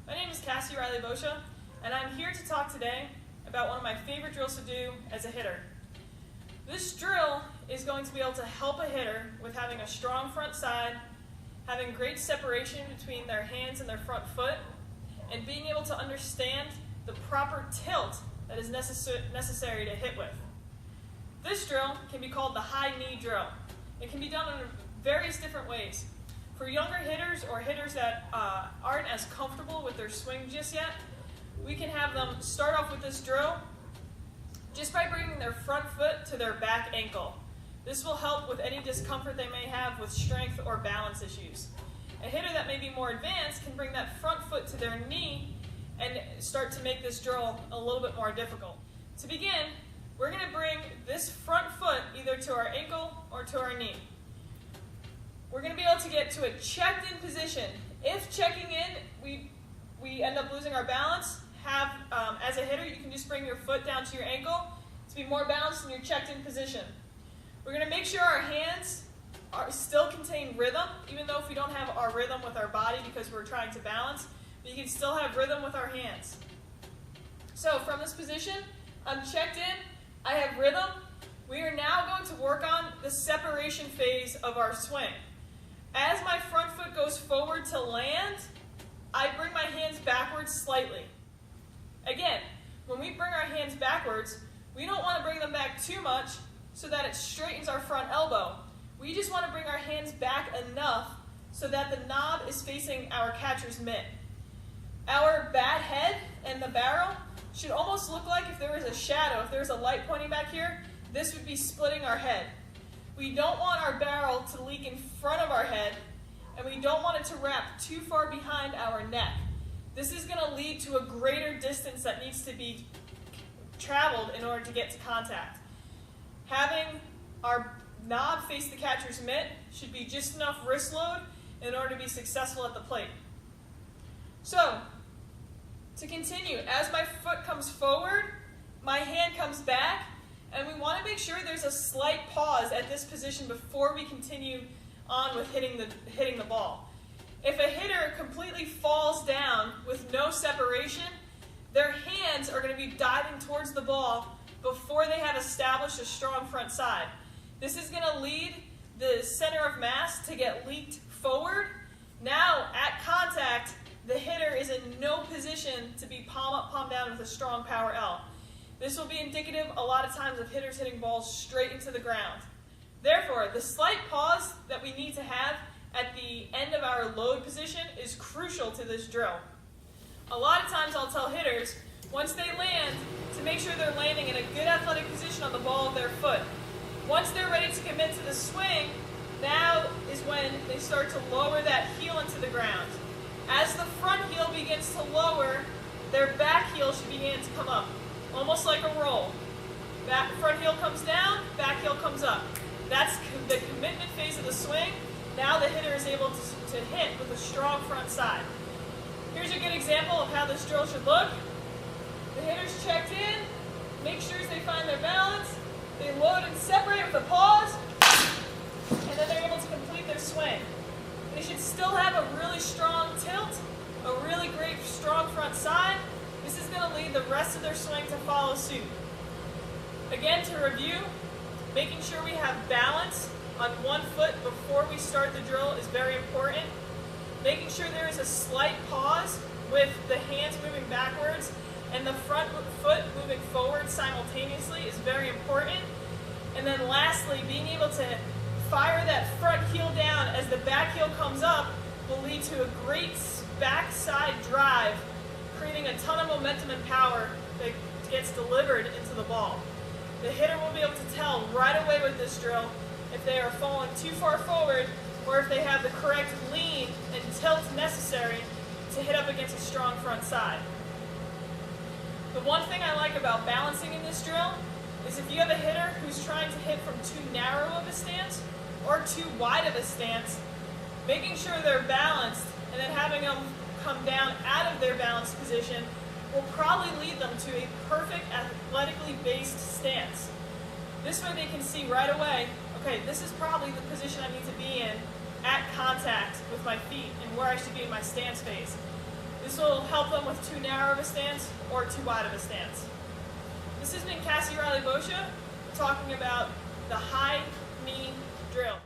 My name is Reilly-Boccia, and I'm here to talk today about one of my favorite drills to do as a hitter. This drill is going to be able to help a hitter with having a strong front side, having great separation between their hands and their front foot, and being able to understand the proper tilt that is necessary to hit with. This drill can be called the high knee drill. It can be done in various different ways. For younger hitters or hitters that aren't as comfortable with their swing just yet, we can have them start off with this drill just by bringing their front foot to their back ankle. This will help with any discomfort they may have with strength or balance issues. A hitter that may be more advanced can bring that front foot to their knee and start to make this drill a little bit more difficult. To begin, we're going to bring this front foot either to our ankle or to our knee. We're going to be able to get to a checked in position. If checking in, we end up losing our balance, as a hitter, you can just bring your foot down to your ankle to be more balanced in your checked in position. We're going to make sure our hands still contain rhythm, even though if we don't have our rhythm with our body because we're trying to balance, but you can still have rhythm with our hands. So from this position, I'm checked in, I have rhythm. We are now going to work on the separation phase of our swing. As my front foot goes forward to land, I bring my hands backwards slightly. Again, when we bring our hands backwards, we don't want to bring them back too much so that it straightens our front elbow. We just want to bring our hands back enough so that the knob is facing our catcher's mitt. Our bat head and the barrel should almost look like if there was a shadow, if there was a light pointing back here, this would be splitting our head. We don't want our barrel to leak in front of our head, and we don't want it to wrap too far behind our neck. This is going to lead to a greater distance that needs to be traveled in order to get to contact. Having our knob face the catcher's mitt should be just enough wrist load in order to be successful at the plate. So, to continue, as my foot comes forward, my hand comes back, and we want to make sure there's a slight pause at this position before we continue on with hitting the ball. If a hitter completely falls down with no separation, their hands are going to be diving towards the ball before they have established a strong front side. This is going to lead the center of mass to get leaked forward. Now, at contact, the hitter is in no position to be palm up, palm down with a strong power L. This will be indicative a lot of times of hitters hitting balls straight into the ground. Therefore, the slight pause that we need to have at the end of our load position is crucial to this drill. A lot of times I'll tell hitters, once they land, to make sure they're landing in a good athletic position on the ball of their foot. Once they're ready to commit to the swing, now is when they start to lower that heel into the ground. As the front heel begins to lower, their back heel should begin to come up, almost like a roll. Front heel comes down, back heel comes up. That's the commitment phase of the swing. Now the hitter is able to hit with a strong front side. Here's a good example of how this drill should look. The hitter's checked in, make sure they find their balance, they load and separate with a pause, and then they're able to complete their swing. They should still have a really strong tilt, a really great strong front side. This is going to lead the rest of their swing to follow suit. Again, to review, making sure we have balance on one foot before we start the drill is very important. Making sure there is a slight pause with the hands moving backwards and the front foot moving forward simultaneously is very important. And then lastly, being able to fire that front heel down as the back heel comes up will lead to a great backside drive, creating a ton of momentum and power that gets delivered into the ball. The hitter will be able to tell right away with this drill if they are falling too far forward or if they have the correct lean and tilt necessary to hit up against a strong front side. The one thing I like about balancing in this drill is if you have a hitter who's trying to hit from too narrow of a stance or too wide of a stance, making sure they're balanced and then having them come down out of their balanced position will probably lead them to a perfect athletically based stance. This way they can see right away, okay, this is probably the position I need to be in at contact with my feet and where I should be in my stance phase. This will help them with too narrow of a stance or too wide of a stance. This has been Cassie Reilly-Boccia talking about the high knee drill.